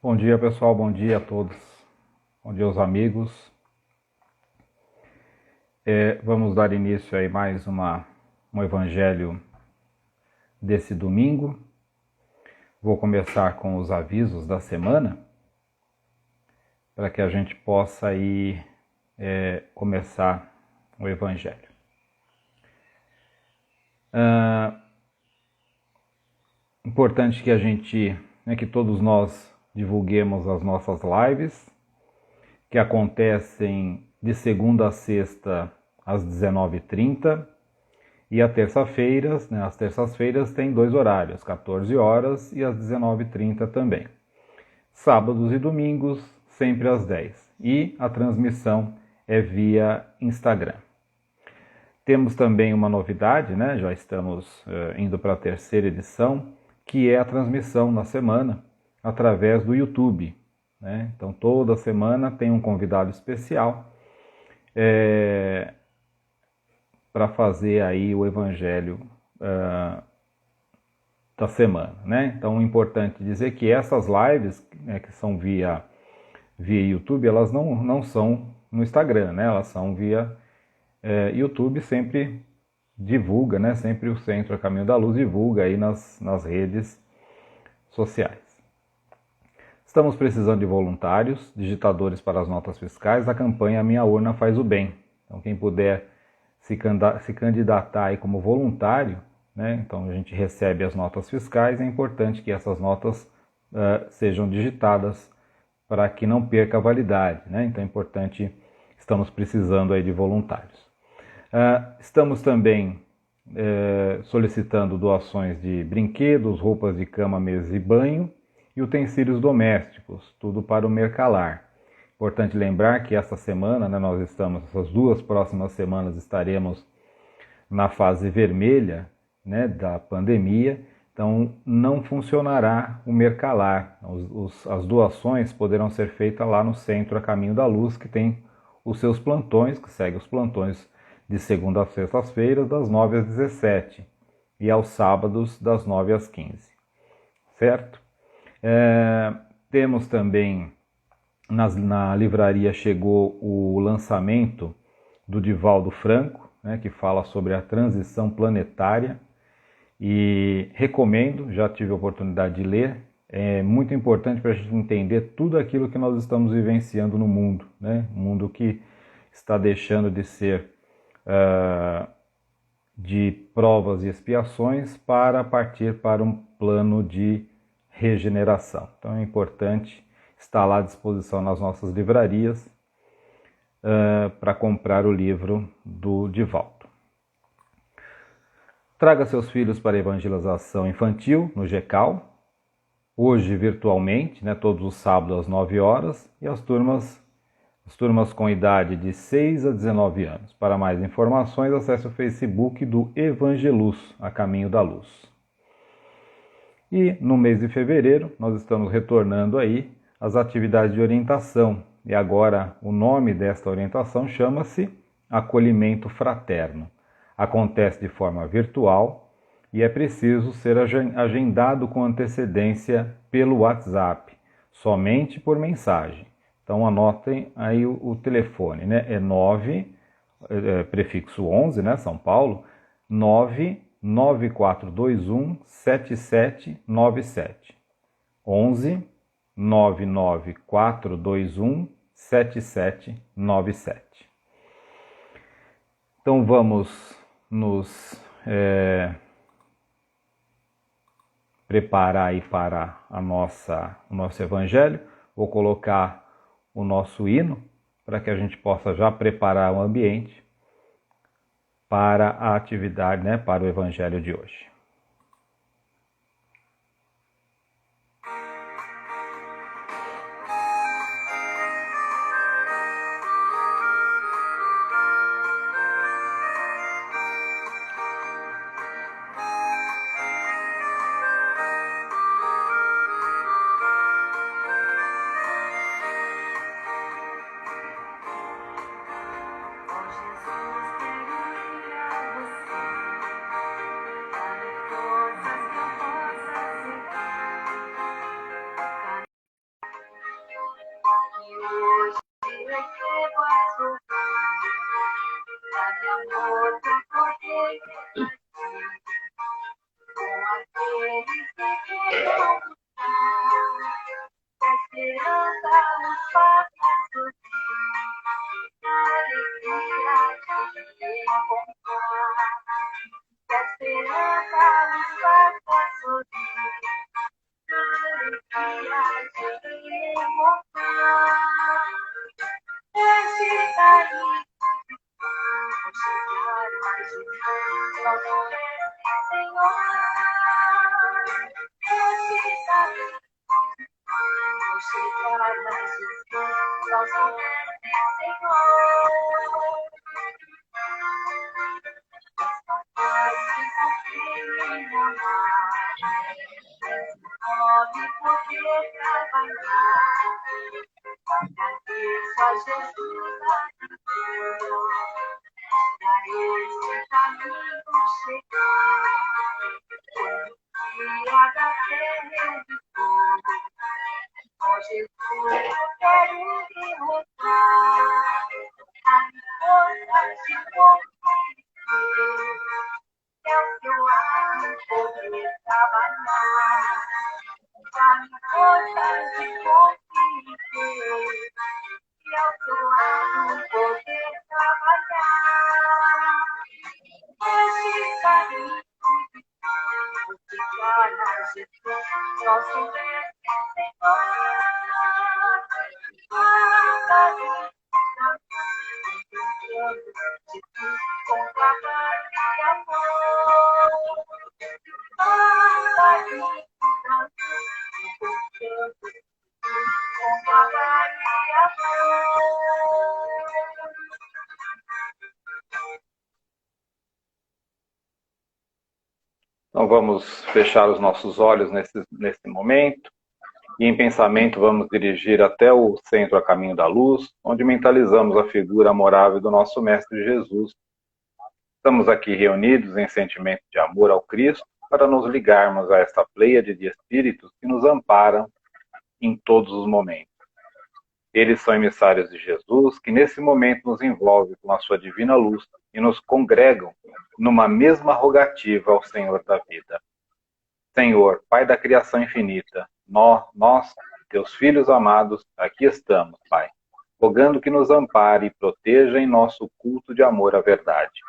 Bom dia, pessoal, bom dia a todos, bom dia aos amigos. Vamos dar início aí mais um evangelho desse domingo. Vou começar com os avisos da semana, para que a gente possa aí começar o evangelho. Importante que a gente, que todos nós divulguemos as nossas lives, que acontecem de segunda a sexta às 19h30 e às terças-feiras tem dois horários, 14 horas e às 19h30 também. Sábados e domingos, sempre às 10h. E a transmissão é via Instagram. Temos também uma novidade, já estamos indo para a terceira edição, que é a transmissão na semana através do YouTube. Então toda semana tem um convidado especial para fazer aí o evangelho da semana. Então é importante dizer que essas lives que são via YouTube, elas não são no Instagram, elas são via YouTube, sempre divulga, sempre o Centro A Caminho da Luz divulga aí nas redes sociais. Estamos precisando de voluntários, digitadores para as notas fiscais da campanha Minha Urna Faz o Bem. Então quem puder se candidatar aí como voluntário, então a gente recebe as notas fiscais, é importante que essas notas sejam digitadas para que não perca a validade. Então é importante, estamos precisando aí de voluntários. Estamos também solicitando doações de brinquedos, roupas de cama, mesa e banho e utensílios domésticos, tudo para o Mercalar. Importante lembrar que essa semana, essas duas próximas semanas estaremos na fase vermelha da pandemia, então não funcionará o Mercalar. As doações poderão ser feitas lá no Centro A Caminho da Luz, que tem os seus plantões, que segue os plantões de segunda a sextas-feiras, das 9 às 17 e aos sábados, das 9 às 15. Certo? Temos também, na livraria chegou o lançamento do Divaldo Franco, que fala sobre a transição planetária, e recomendo, já tive a oportunidade de ler. É muito importante para a gente entender tudo aquilo que nós estamos vivenciando no mundo, um mundo que está deixando de ser de provas e expiações para partir para um plano de regeneração. Então é importante estar lá à disposição nas nossas livrarias para comprar o livro do Divaldo. Traga seus filhos para a evangelização infantil no GECAL, hoje virtualmente, todos os sábados às 9 horas, e as turmas com idade de 6 a 19 anos. Para mais informações, acesse o Facebook do Evangeluz, A Caminho da Luz. E no mês de fevereiro, nós estamos retornando aí às atividades de orientação. E agora o nome desta orientação chama-se Acolhimento Fraterno. Acontece de forma virtual e é preciso ser agendado com antecedência pelo WhatsApp, somente por mensagem. Então anotem aí o telefone, é 9, prefixo 11, São Paulo, 99421 7797. 11 99421 7797. Então vamos nos preparar aí para o nosso evangelho. Vou colocar o nosso hino para que a gente possa já preparar o ambiente para a atividade, para o evangelho de hoje. Jesus, queria você. recebo a sorrir, dá-me amor pra poder refletir com aqueles que queiram lutar. A esperança nos faz sorrir, a alegria de te encontrar. A esperança nos faz sorrir, a alegria de te encontrar. Esse carinho, chegar mais de nosso mestre Senhor. Esse caminho, chegar mais de nosso mestre Senhor. Essa paz que confia em amar, nome poder trabalhar. Agradeço a Jesus a vida, pra esse caminho chegar. Quando o dia da terra com Jesus eu quero derrotar a força de conviver. É o seu lado poder trabalhar, a força de conviver. É o seu lado poder trabalhar. Esse caminho de glória, Jesus, nosso mestre Senhor. Cada dia, Jesus, com trabalho e amor. Cada dia, Jesus, com trabalho e amor. Então vamos fechar os nossos olhos nesse momento e em pensamento vamos dirigir até o centro a caminho da luz, onde mentalizamos a figura amorável do nosso Mestre Jesus. Estamos aqui reunidos em sentimento de amor ao Cristo para nos ligarmos a esta pleiade de espíritos que nos amparam em todos os momentos. Eles são emissários de Jesus que nesse momento nos envolve com a sua divina luz e nos congregam numa mesma rogativa ao Senhor da vida. Senhor, Pai da criação infinita, nós, teus filhos amados, aqui estamos, Pai, rogando que nos ampare e proteja em nosso culto de amor à verdade.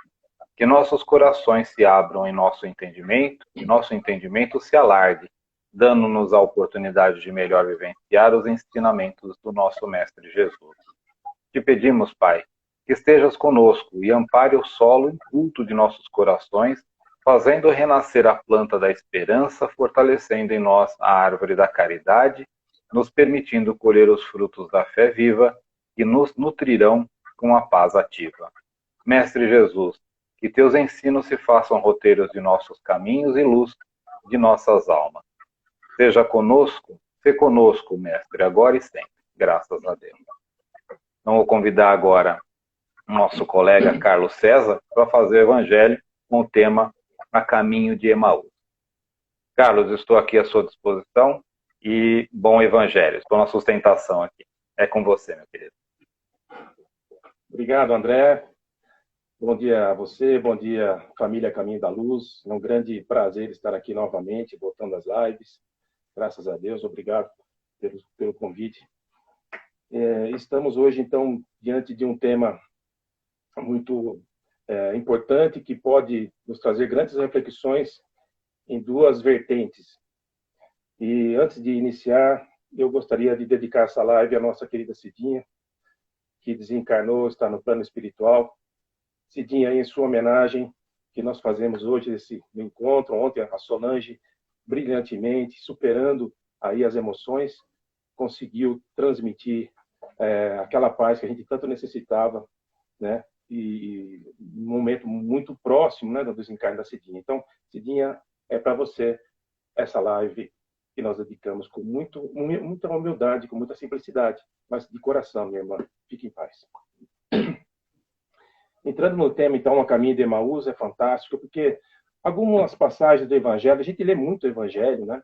Que nossos corações se abram em nosso entendimento e nosso entendimento se alargue, dando-nos a oportunidade de melhor vivenciar os ensinamentos do nosso Mestre Jesus. Te pedimos, Pai, que estejas conosco e ampare o solo inculto de nossos corações, fazendo renascer a planta da esperança, fortalecendo em nós a árvore da caridade, nos permitindo colher os frutos da fé viva que nos nutrirão com a paz ativa. Mestre Jesus, que teus ensinos se façam roteiros de nossos caminhos e luz de nossas almas. Seja conosco, se conosco, Mestre, agora e sempre. Graças a Deus. Então, vou convidar agora o nosso colega Carlos César para fazer o evangelho com o tema A Caminho de Emaús. Carlos, estou aqui à sua disposição e bom evangelho. Estou na sustentação aqui. É com você, meu querido. Obrigado, André. Bom dia a você, bom dia, família Caminho da Luz. É um grande prazer estar aqui novamente, voltando às lives. Graças a Deus, obrigado pelo convite. Estamos hoje, então, diante de um tema muito importante que pode nos trazer grandes reflexões em duas vertentes. E antes de iniciar, eu gostaria de dedicar essa live à nossa querida Cidinha, que desencarnou, está no plano espiritual. Cidinha, em sua homenagem, que nós fazemos hoje esse encontro, ontem a Solange, brilhantemente, superando aí as emoções, conseguiu transmitir aquela paz que a gente tanto necessitava, né? E um momento muito próximo, né, do desencarne da Cidinha. Então, Cidinha, é para você essa live que nós dedicamos com muita humildade, com muita simplicidade, mas de coração, minha irmã. Fique em paz. Entrando no tema, então, A Caminho de Emaús, é fantástico, porque algumas passagens do Evangelho, a gente lê muito o Evangelho, né?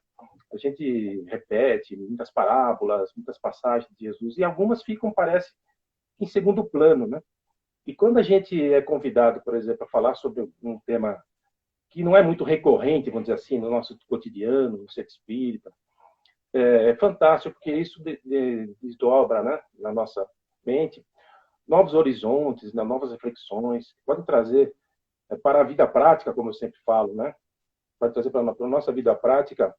A gente repete muitas parábolas, muitas passagens de Jesus, e algumas ficam, parece, em segundo plano, né? E quando a gente é convidado, por exemplo, a falar sobre um tema que não é muito recorrente, vamos dizer assim, no nosso cotidiano, no centro espírita, é fantástico, porque isso desdobra, né, na nossa mente novos horizontes, novas reflexões, que podem trazer para a vida prática, como eu sempre falo, né? Pode trazer para a nossa vida prática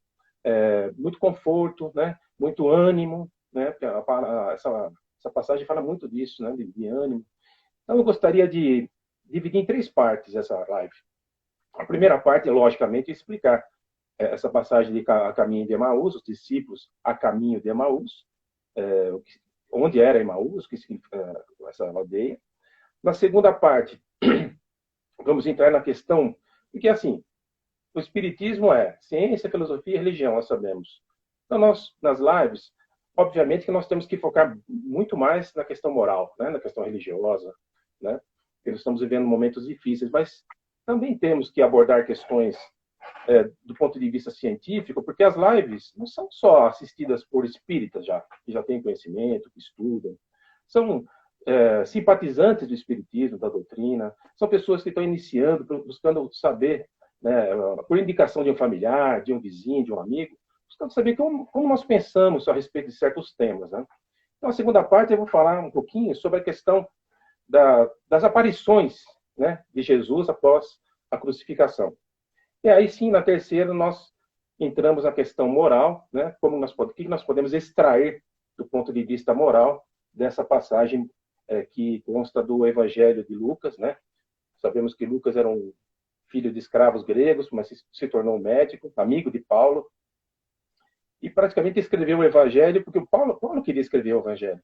muito conforto, né? Muito ânimo, né? Essa passagem fala muito disso, né? De ânimo. Então, eu gostaria de dividir em três partes essa live. A primeira parte, logicamente, é explicar essa passagem de a caminho de Emaús, os discípulos a caminho de Emaús, onde era Emaús, o que significa essa aldeia. Na segunda parte, vamos entrar na questão, porque assim, o Espiritismo é ciência, filosofia e religião, nós sabemos. Então, nós, nas lives, obviamente que nós temos que focar muito mais na questão moral, né? Na questão religiosa, né? Porque nós estamos vivendo momentos difíceis, mas também temos que abordar questões do ponto de vista científico, porque as lives não são só assistidas por espíritas já, que já têm conhecimento, que estudam. São simpatizantes do espiritismo, da doutrina, são pessoas que estão iniciando, buscando saber, né, por indicação de um familiar, de um vizinho, de um amigo, buscando saber como nós pensamos a respeito de certos temas. Né? Então, a segunda parte eu vou falar um pouquinho sobre a questão das aparições, né, de Jesus após a crucificação. E aí sim, na terceira, nós entramos na questão moral, né? O que nós podemos extrair do ponto de vista moral dessa passagem que consta do Evangelho de Lucas, né? Sabemos que Lucas era um filho de escravos gregos, mas se tornou médico, amigo de Paulo, e praticamente escreveu o Evangelho porque Paulo queria escrever o Evangelho,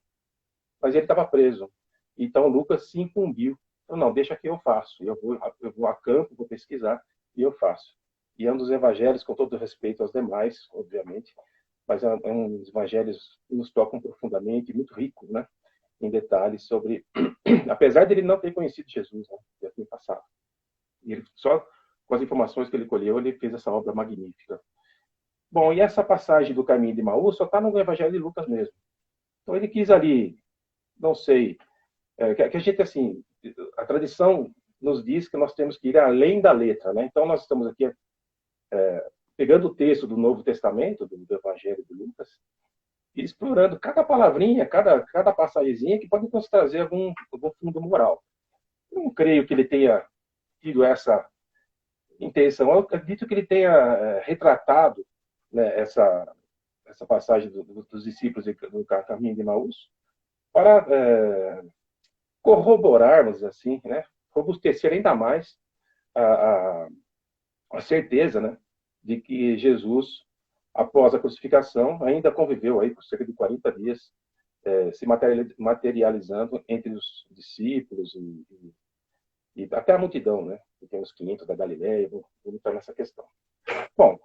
mas ele estava preso. Então Lucas se incumbiu. Então, não, deixa que eu faço. Eu vou a campo, vou pesquisar e eu faço. E é um dos evangelhos, com todo respeito aos demais, obviamente, mas é um dos evangelhos que nos tocam profundamente, muito rico, né? Em detalhes sobre, apesar de ele não ter conhecido Jesus, né? Já tem passado. E ele, só com as informações que ele colheu, ele fez essa obra magnífica. Bom, e essa passagem do caminho de Emaús só está no evangelho de Lucas mesmo. Então ele quis ali, não sei, que a gente, assim, a tradição nos diz que nós temos que ir além da letra, né? Então nós estamos aqui pegando o texto do Novo Testamento, do Evangelho de Lucas, e explorando cada palavrinha, cada passagemzinha que pode nos trazer algum fundo moral. Eu não creio que ele tenha tido essa intenção. Eu acredito que ele tenha retratado, né, essa passagem dos discípulos do caminho de Emaús para corroborarmos, assim, né, robustecer ainda mais a certeza, né, de que Jesus, após a crucificação, ainda conviveu aí por cerca de 40 dias, se materializando entre os discípulos e até a multidão, né? Tem os 500 da Galileia, vou entrar nessa questão. Bom,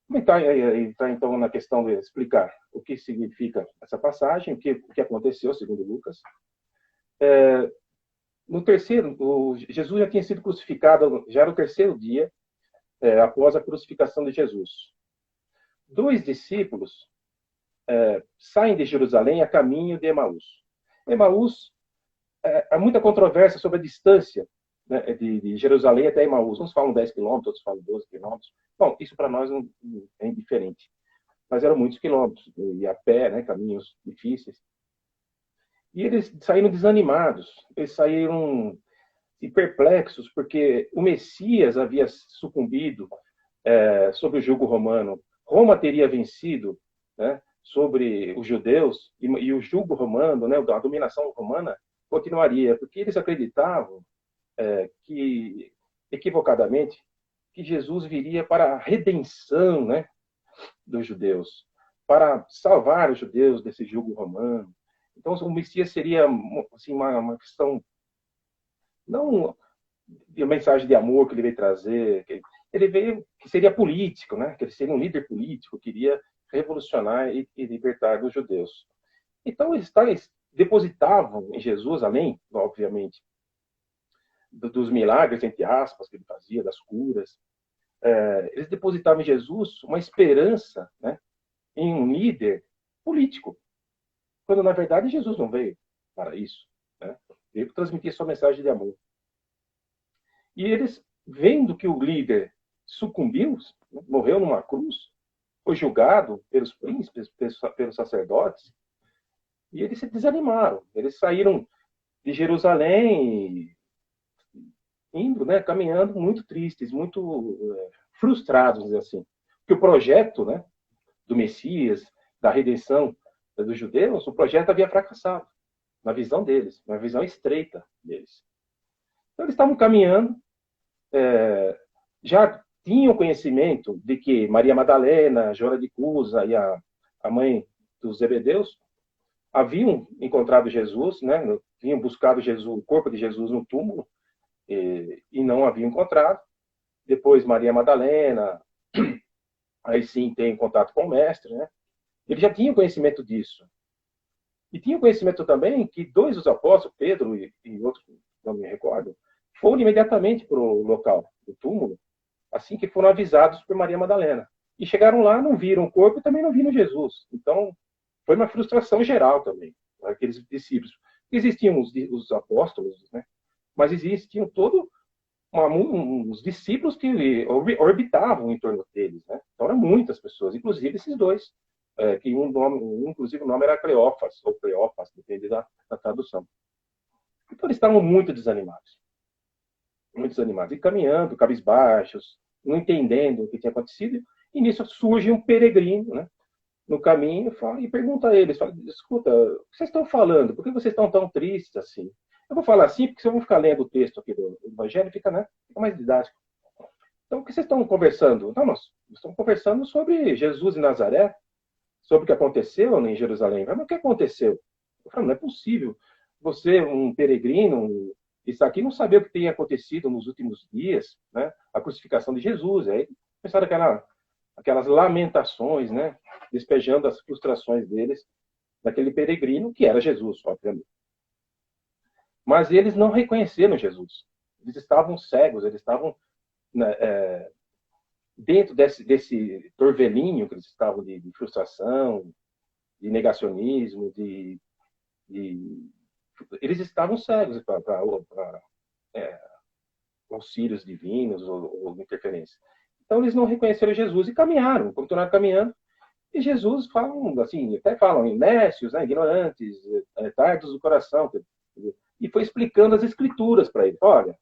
vamos entrar então na questão de explicar o que significa essa passagem, o que aconteceu, segundo Lucas. No terceiro, Jesus já tinha sido crucificado, já era o terceiro dia após a crucificação de Jesus. Dois discípulos saem de Jerusalém a caminho de Emaús. Emaús, há muita controvérsia sobre a distância, né, de Jerusalém até Emaús. Uns falam 10 quilômetros, outros falam 12 quilômetros. Bom, isso para nós não é indiferente. Mas eram muitos quilômetros, e a pé, né, caminhos difíceis. E eles saíram desanimados, eles saíram perplexos, porque o Messias havia sucumbido sobre o jugo romano. Roma teria vencido, né, sobre os judeus, e o jugo romano, né, a dominação romana, continuaria, porque eles acreditavam que, equivocadamente, que Jesus viria para a redenção, né, dos judeus, para salvar os judeus desse jugo romano. Então, o Messias seria assim, uma questão, não de uma mensagem de amor que ele veio trazer, ele veio que seria político, né? Que ele seria um líder político, queria revolucionar e libertar os judeus. Então, eles depositavam em Jesus, além, obviamente, dos milagres, entre aspas, que ele fazia, das curas, eles depositavam em Jesus uma esperança, né, em um líder político, quando, na verdade, Jesus não veio para isso. né? Veio transmitir sua mensagem de amor. E eles, vendo que o líder sucumbiu, morreu numa cruz, foi julgado pelos príncipes, pelos sacerdotes, e eles se desanimaram. Eles saíram de Jerusalém, indo, né, caminhando muito tristes, muito frustrados, dizer assim. Porque o projeto, né, do Messias, da redenção dos judeus, o projeto havia fracassado, na visão deles, na visão estreita deles. Então eles estavam caminhando, já tinham conhecimento de que Maria Madalena, Joana de Cusa e a mãe dos Zebedeus haviam encontrado Jesus, né, tinham buscado Jesus, o corpo de Jesus no túmulo, e não haviam encontrado. Depois Maria Madalena, aí sim tem contato com o mestre, né? Ele já tinha conhecimento disso. E tinha conhecimento também que dois dos apóstolos, Pedro e outro, não me recordo, foram imediatamente para o local do túmulo, assim que foram avisados por Maria Madalena. E chegaram lá, não viram o corpo e também não viram Jesus. Então, foi uma frustração geral também, aqueles discípulos. Existiam os apóstolos, né? Mas existiam todos uns discípulos que orbitavam em torno deles, né? Então, eram muitas pessoas, inclusive esses dois, que inclusive o nome era Cleófas, ou Cleófas, depende da tradução. Então, eles estavam muito desanimados, e caminhando, cabisbaixos, não entendendo o que tinha acontecido, e nisso surge um peregrino, né, no caminho, e pergunta a eles, fala, escuta, o que vocês estão falando? Por que vocês estão tão tristes assim? Eu vou falar assim, porque vocês vão ficar lendo o texto aqui do Evangelho, fica mais didático. Então, o que vocês estão conversando? Não, nós estamos conversando sobre Jesus em Nazaré, sobre o que aconteceu em Jerusalém. Mas o que aconteceu? Eu falo, não é possível. Você, um peregrino, está aqui, não saber o que tem acontecido nos últimos dias, né? A crucificação de Jesus. Aí começaram aquelas lamentações, né? Despejando as frustrações deles daquele peregrino, que era Jesus, obviamente. Mas eles não reconheceram Jesus. Eles estavam cegos, eles estavam, né, dentro desse torvelinho que eles estavam de frustração, de negacionismo, eles estavam cegos para auxílios divinos ou interferência. Então eles não reconheceram Jesus e caminharam, continuaram caminhando. E Jesus fala, assim, até falam, nécios, né, ignorantes, tardos do coração. E foi explicando as escrituras para eles. Olha,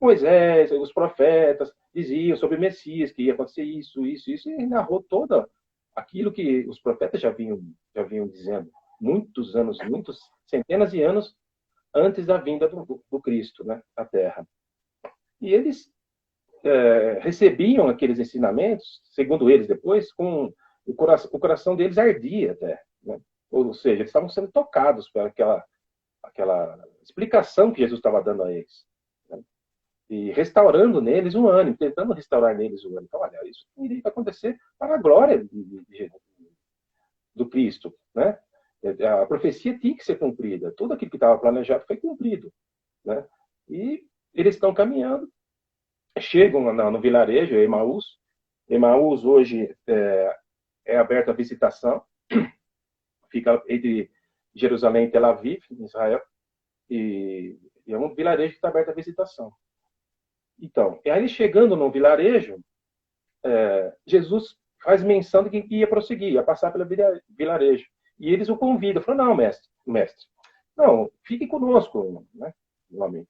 Moisés, os profetas diziam sobre o Messias, que ia acontecer isso, e narrou toda aquilo que os profetas já vinham dizendo, muitos anos, centenas de anos antes da vinda do Cristo, né, à Terra. E eles recebiam aqueles ensinamentos, segundo eles depois, com o coração deles ardia até, né? Ou seja, eles estavam sendo tocados por aquela explicação que Jesus estava dando a eles, né? E restaurando neles o ânimo, tentando restaurar neles o ânimo. Então, olha, isso iria acontecer para a glória do Cristo, né? A profecia tinha que ser cumprida. Tudo aquilo que estava planejado foi cumprido, né? E eles estão caminhando, chegam no vilarejo, Emaús. Emaús hoje é aberto à visitação, fica entre Jerusalém e Tel Aviv, em Israel, e é um vilarejo que está aberto à visitação. Então, e aí chegando no vilarejo, Jesus faz menção de que ia prosseguir, ia passar pelo vilarejo. E eles o convidam, falam, não, mestre, não, fique conosco, né, homem.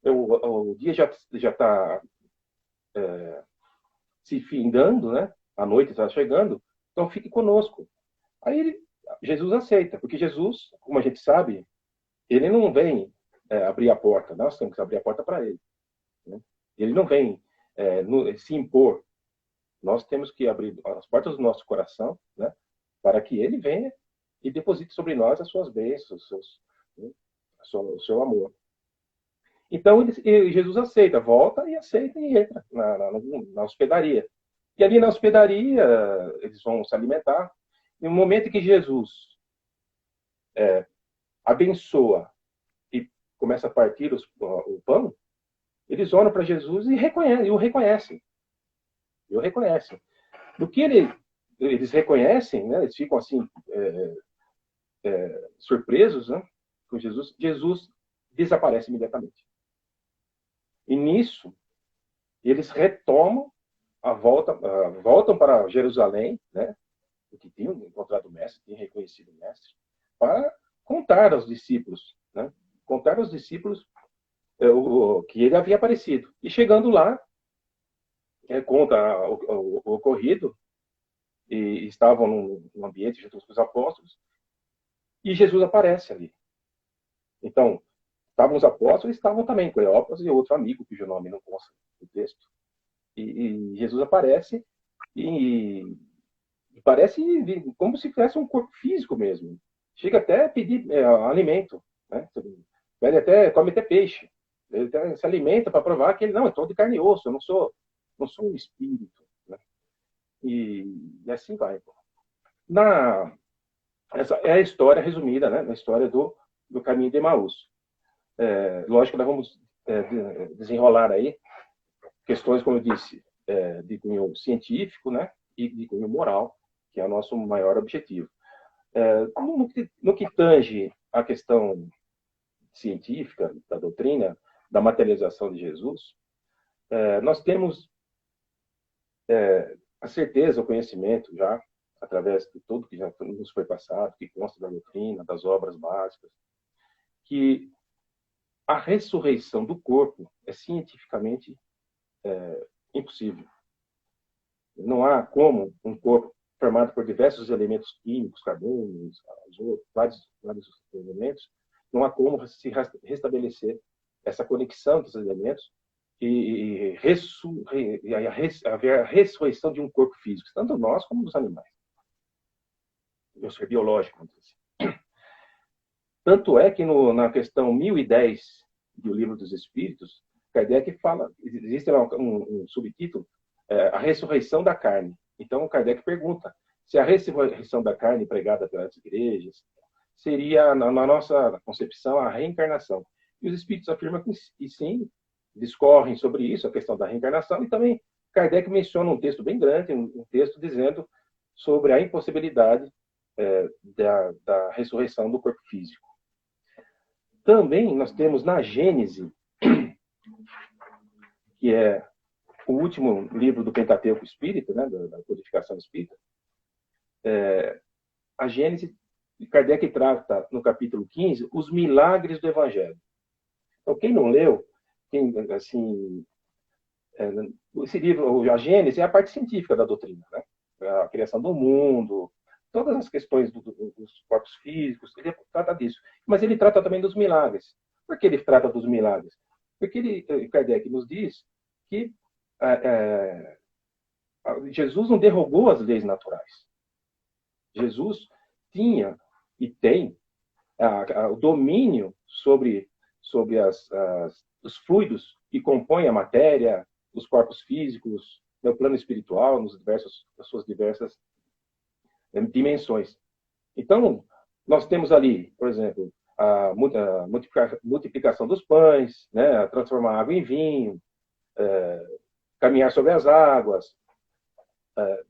O dia já está se findando, né? A noite está chegando, então fique conosco. Aí Jesus aceita, porque Jesus, como a gente sabe, ele não vem abrir a porta, nós temos que abrir a porta para ele, né? Ele não vem se impor, nós temos que abrir as portas do nosso coração, né? Para que ele venha e deposite sobre nós as suas bênçãos, o seu amor. Então Jesus aceita, volta e aceita e entra na hospedaria. E ali na hospedaria eles vão se alimentar. E no momento que Jesus abençoa e começa a partir o pão, eles olham para Jesus e o reconhecem. Do que eles reconhecem, né, eles ficam assim surpresos, né, com Jesus. Jesus desaparece imediatamente. E nisso, eles retomam voltam para Jerusalém, né, que tinham encontrado o mestre, tinham reconhecido o mestre, para contar aos discípulos, né, contar aos discípulos que ele havia aparecido. E chegando lá, conta o ocorrido, e estavam num ambiente junto com os apóstolos, e Jesus aparece ali. Então, estavam os apóstolos, estavam também Cleópas e outro amigo, cujo nome não consta no texto. E Jesus aparece e parece como se tivesse um corpo físico mesmo. Chega até a pedir alimento, né? Come até peixe. Ele até se alimenta para provar que ele não é todo de carne e osso, eu não sou um espírito, né? E assim vai. Essa é a história resumida, né? Na história do caminho de Emaús. Lógico que nós vamos desenrolar aí questões, como eu disse, de cunho científico, né? E de cunho moral, que é o nosso maior objetivo. No que tange a questão científica da doutrina, da materialização de Jesus, nós temos a certeza, o conhecimento já, através de tudo que já nos foi passado, que consta da doutrina, das obras básicas, que a ressurreição do corpo é cientificamente impossível. Não há como um corpo formado por diversos elementos químicos, carbonos, vários elementos, não há como se restabelecer essa conexão desses elementos e haver a ressurreição de um corpo físico, tanto nós como dos animais. O ser biológico, vamos dizer assim. Tanto é que na questão 1010 do Livro dos Espíritos, Kardec fala, existe lá um subtítulo, a ressurreição da carne. Então, Kardec pergunta se a ressurreição da carne pregada pelas igrejas seria, na nossa concepção, a reencarnação. E os espíritos afirmam que sim, discorrem sobre isso, a questão da reencarnação, e também Kardec menciona um texto bem grande, um texto dizendo sobre a impossibilidade da ressurreição do corpo físico. Também nós temos na Gênese, que é o último livro do Pentateuco Espírita, né, da codificação espírita, a Gênese, Kardec trata no capítulo 15 os milagres do Evangelho. Então, quem não leu, esse livro, a Gênese, é a parte científica da doutrina, né? A criação do mundo, todas as questões dos corpos físicos, ele trata disso. Mas ele trata também dos milagres. Por que ele trata dos milagres? Porque Kardec nos diz que Jesus não derrogou as leis naturais. Jesus tinha e tem o domínio sobre os fluidos que compõem a matéria, os corpos físicos, no plano espiritual, nas suas diversas dimensões. Então, nós temos ali, por exemplo, a multiplicação dos pães, né, transformar água em vinho, caminhar sobre as águas,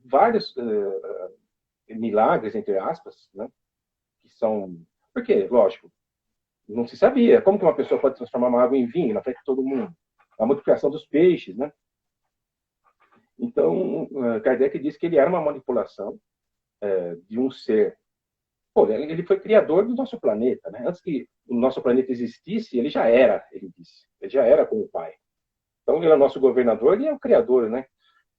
vários milagres, entre aspas, né, que são... Porque, lógico, não se sabia. Como que uma pessoa pode transformar uma água em vinho na frente de todo mundo? A multiplicação dos peixes, né? Então, Kardec disse que ele era uma manipulação de um ser. Pô, ele foi criador do nosso planeta, né? Antes que o nosso planeta existisse, ele já era, ele disse. Ele já era como o pai. Então, ele é o nosso governador e é o criador, né?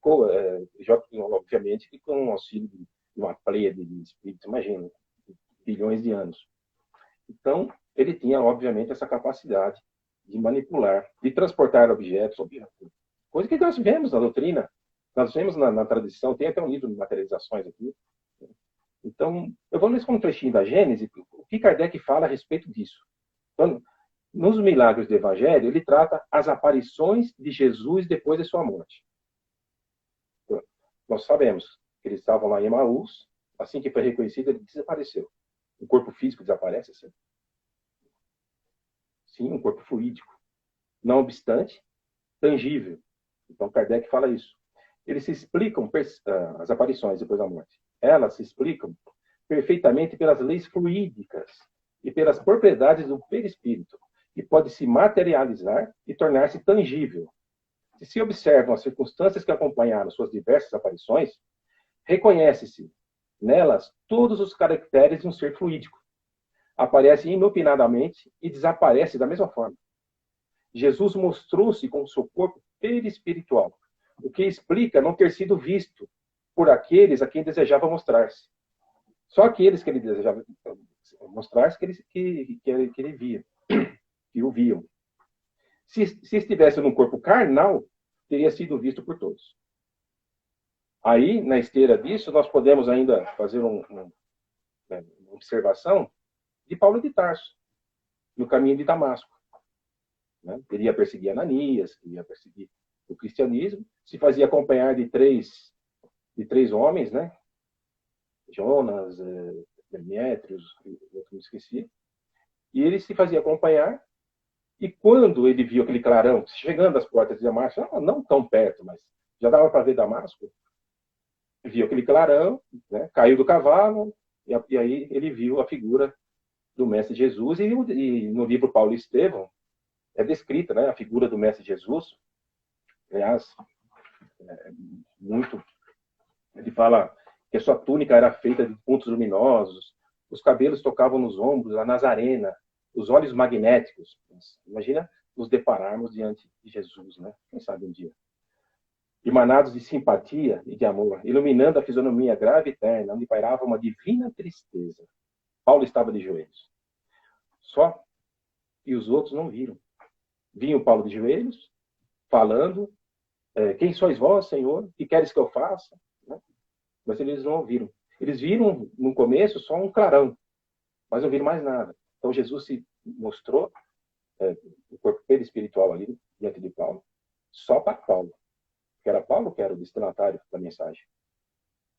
Obviamente, com o auxílio de uma pleiade de espíritos, imagina, bilhões de anos. Então, ele tinha, obviamente, essa capacidade de manipular, de transportar objetos, coisa que nós vemos na doutrina, nós vemos na tradição, tem até um livro de materializações aqui. Então, eu vou ler um trechinho da Gênese, o que Kardec fala a respeito disso. Então, nos milagres do Evangelho, ele trata as aparições de Jesus depois de sua morte. Nós sabemos que eles estavam lá em Emaús, assim que foi reconhecido, ele desapareceu. O corpo físico desaparece, assim. Sim, um corpo fluídico. Não obstante, tangível. Então, Kardec fala isso. Eles se explicam, as aparições depois da morte, elas se explicam perfeitamente pelas leis fluídicas e pelas propriedades do perispírito. que pode se materializar e tornar-se tangível. Se se observam as circunstâncias que acompanharam suas diversas aparições, reconhece-se nelas todos os caracteres de um ser fluídico. Aparece inopinadamente e desaparece da mesma forma. Jesus mostrou-se com seu corpo perispiritual, o que explica não ter sido visto por aqueles a quem desejava mostrar-se. Só aqueles que ele desejava mostrar-se que ele via, que o viam. Se estivesse num corpo carnal, teria sido visto por todos. Aí, na esteira disso, nós podemos ainda fazer uma observação de Paulo de Tarso, no caminho de Damasco. Né? Ele ia perseguir Ananias, ia perseguir o cristianismo, se fazia acompanhar de três homens, né? Jonas, Demétrios, outro me esqueci. E ele se fazia acompanhar, e quando ele viu aquele clarão chegando às portas de Damasco, não tão perto, mas já dava para ver Damasco, viu aquele clarão, né? Caiu do cavalo, e aí ele viu a figura do Mestre Jesus, e no livro Paulo e Estevão é descrita, né, a figura do Mestre Jesus. Aliás, ele fala que a sua túnica era feita de pontos luminosos, os cabelos tocavam nos ombros, a Nazarena, os olhos magnéticos. Imagina nos depararmos diante de Jesus, né? Quem sabe um dia. Emanados de simpatia e de amor, iluminando a fisionomia grave e eterna, onde pairava uma divina tristeza. Paulo estava de joelhos. Só que os outros não viram. Vinham Paulo de joelhos, falando, quem sois vós, Senhor? O que queres que eu faça? Né? Mas eles não ouviram. Eles viram, no começo, só um clarão, mas não viram mais nada. Então, Jesus se mostrou, o corpo espiritual ali, diante de Paulo, só para Paulo. Que era Paulo que era o destinatário da mensagem.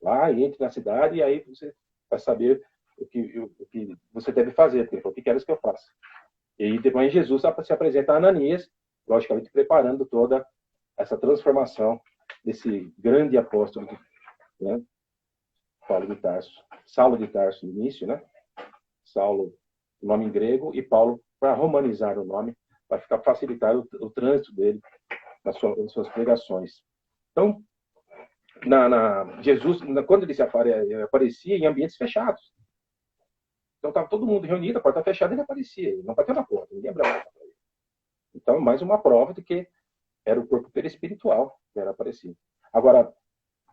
Lá, entre na cidade, e aí você vai saber o que você deve fazer. Ele falou, o que queres que eu faça? E aí, depois Jesus se apresenta a Ananias, logicamente preparando toda essa transformação desse grande apóstolo, né? Paulo de Tarso. Saulo de Tarso no início, né? Saulo, o nome em grego, e Paulo, para romanizar o nome, para facilitar o trânsito dele nas suas pregações. Então, Jesus, quando ele aparecia em ambientes fechados. Então, estava todo mundo reunido, a porta fechada, ele aparecia. Ele não bateu na porta, ninguém abriu a porta para ele. Então, mais uma prova de que era o corpo perispiritual que era aparecido. Agora,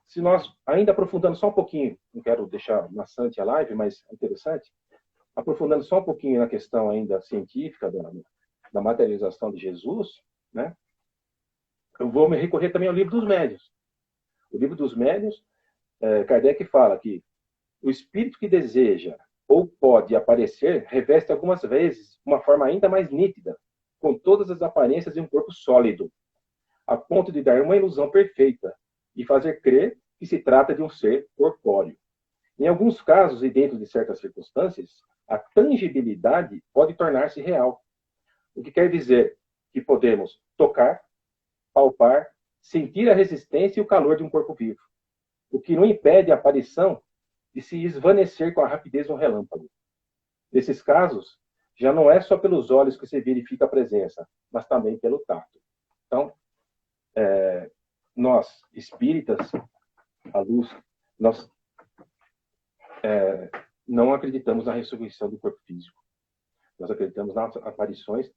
se nós, ainda aprofundando só um pouquinho, não quero deixar maçante a live, mas é interessante, aprofundando só um pouquinho na questão ainda científica da materialização de Jesus, né? Eu vou me recorrer também ao Livro dos Médiuns. O Livro dos Médiuns, Kardec fala que o espírito que deseja ou pode aparecer reveste algumas vezes uma forma ainda mais nítida, com todas as aparências de um corpo sólido, a ponto de dar uma ilusão perfeita e fazer crer que se trata de um ser corpóreo. Em alguns casos e dentro de certas circunstâncias, a tangibilidade pode tornar-se real, o que quer dizer que podemos tocar, palpar, sentir a resistência e o calor de um corpo vivo, o que não impede a aparição de se esvanecer com a rapidez de um relâmpago. Nesses casos, já não é só pelos olhos que se verifica a presença, mas também pelo tato. Então, nós, espíritas, à luz, nós não acreditamos na ressurreição do corpo físico. Nós acreditamos nas aparições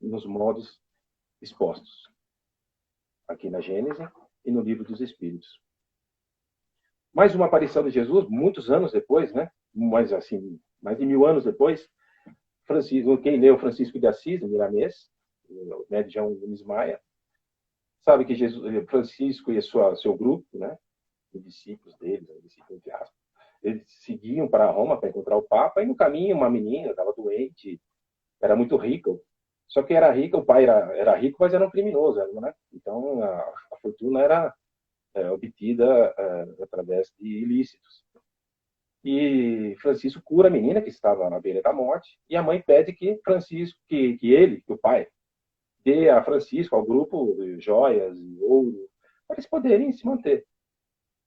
nos modos expostos aqui na Gênese e no Livro dos Espíritos. Mais uma aparição de Jesus, muitos anos depois, né? Mais de 1000 anos depois, quem leu Francisco de Assis, no Miramês, o médium João Nunes Maia, sabe que Francisco e seu grupo, né? Os discípulos dele, entre aspas, eles seguiam para Roma para encontrar o Papa, e no caminho uma menina estava doente, era muito rica, só que era rica, o pai era rico, mas era um criminoso, né? Então a fortuna era obtida através de ilícitos. E Francisco cura a menina que estava à beira da morte, e a mãe pede que Francisco, que o pai, dê a Francisco, ao grupo, joias e ouro, para eles poderem se manter.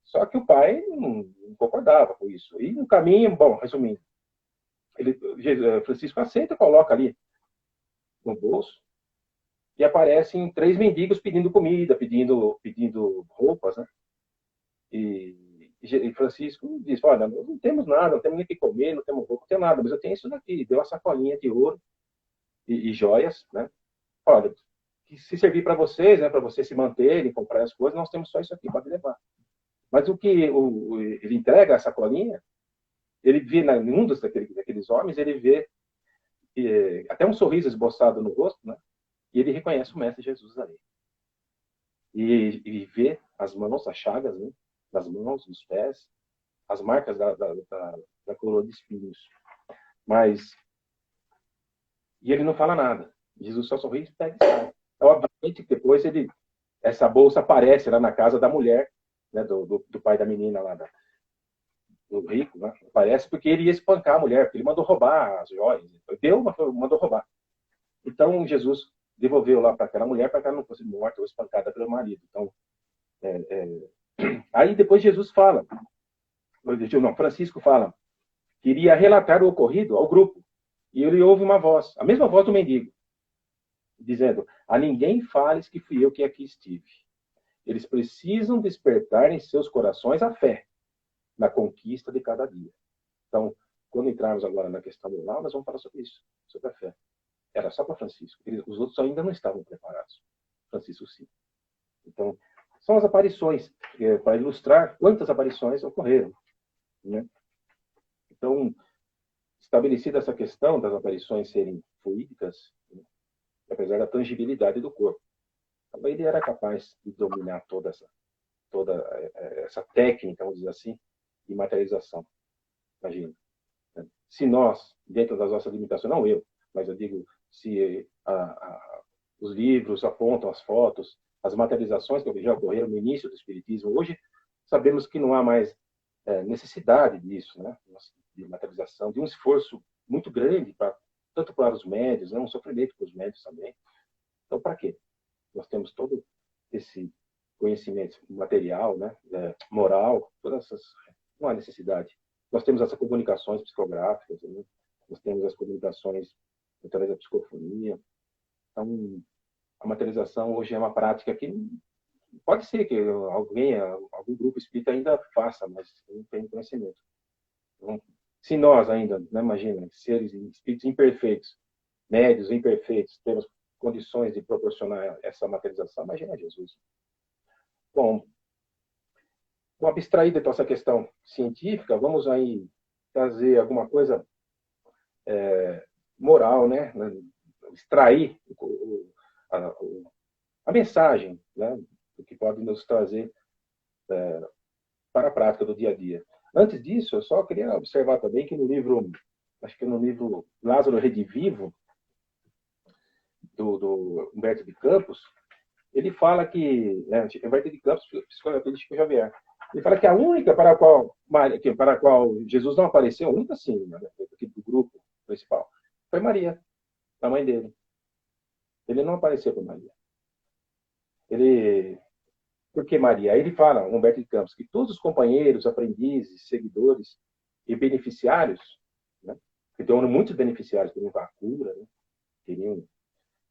Só que o pai não concordava com isso. E no caminho, bom, resumindo, Francisco aceita e coloca ali no bolso, e aparecem 3 mendigos pedindo comida, pedindo roupas, né? E Francisco diz, olha, não temos nada, não temos nem o que comer, não temos roupa, não temos nada, mas eu tenho isso daqui. Deu uma sacolinha de ouro e joias, né? Olha, se servir para vocês, né, para vocês se manterem, comprar as coisas, nós temos só isso aqui para levar. Mas o que ele entrega a sacolinha, ele vê em um daqueles homens, ele vê até um sorriso esboçado no rosto, né? E ele reconhece o Mestre Jesus ali. E vê as mãos, as chagas, né? Das mãos, dos pés, as marcas da coroa de espinhos. E ele não fala nada. Jesus só sorri, pega e sai. Então, obviamente, depois essa bolsa aparece lá na casa da mulher, né, do pai da menina lá, do rico, né? Aparece porque ele ia espancar a mulher, porque ele mandou roubar as joias. Mandou roubar. Então, Jesus devolveu lá para aquela mulher para que ela não fosse morta ou espancada pelo marido. Então, aí depois Jesus fala, não, Francisco fala, que iria relatar o ocorrido ao grupo. E ele ouve uma voz, a mesma voz do mendigo, dizendo, a ninguém fales que fui eu que aqui estive. Eles precisam despertar em seus corações a fé na conquista de cada dia. Então, quando entrarmos agora na questão moral, nós vamos falar sobre isso, sobre a fé. Era só para Francisco. Os outros ainda não estavam preparados. Francisco, sim. Então, são as aparições, para ilustrar quantas aparições ocorreram, né? Então, estabelecida essa questão das aparições serem fluídicas, né, apesar da tangibilidade do corpo, então, ele era capaz de dominar toda essa técnica, vamos dizer assim, de materialização. Imagina. Né? Se nós, dentro das nossas limitações, não eu, mas eu digo, se os livros apontam as fotos, as materializações que já ocorreram no início do Espiritismo, hoje sabemos que não há mais necessidade disso, né? De materialização, de um esforço muito grande, tanto para os médios, né? Um sofrimento para os médios também. Então, para quê? Nós temos todo esse conhecimento material, né? Moral, todas essas... Não há necessidade. Nós temos essas comunicações psicográficas, né? Nós temos as comunicações através da psicofonia. Então, a materialização hoje é uma prática que pode ser que algum grupo espírita ainda faça, mas não tem conhecimento. Então, se nós ainda, né, imagina, seres espíritos imperfeitos, médios imperfeitos, temos condições de proporcionar essa materialização, imagina Jesus. Bom, abstraída então essa questão científica, vamos aí trazer alguma coisa moral, né? Extrair a mensagem, né? Que pode nos trazer para a prática do dia a dia. Antes disso, eu só queria observar também que no livro, acho que no livro Lázaro Redivivo, do Humberto de Campos, ele fala que, né, Humberto de Campos, psicoterapeuta de Chico Xavier, ele fala que a única para a qual Jesus não apareceu, a única sim, né, do grupo principal, foi Maria, a mãe dele. Ele não apareceu para Maria. Por que Maria? Aí ele fala, Humberto de Campos, que todos os companheiros, aprendizes, seguidores e beneficiários, né, que tem muitos beneficiários queriam a cura, né, queriam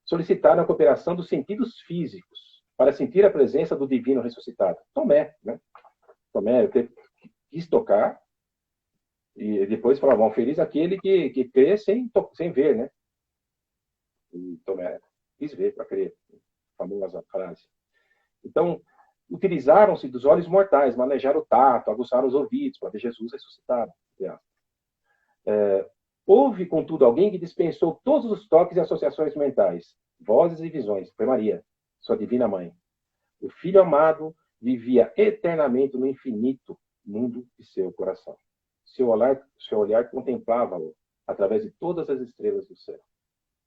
solicitaram a cooperação dos sentidos físicos para sentir a presença do divino ressuscitado. Tomé, né? Tomé quis tocar e depois falavam, feliz aquele que crê sem ver, né? E Tomé quis ver para crer, famosa frase. Então, utilizaram-se dos olhos mortais, manejaram o tato, aguçaram os ouvidos para ver Jesus ressuscitado. Houve, contudo, alguém que dispensou todos os toques e associações mentais, vozes e visões. Foi Maria, sua divina mãe. O Filho amado vivia eternamente no infinito mundo de seu coração. Seu olhar contemplava-o através de todas as estrelas do céu.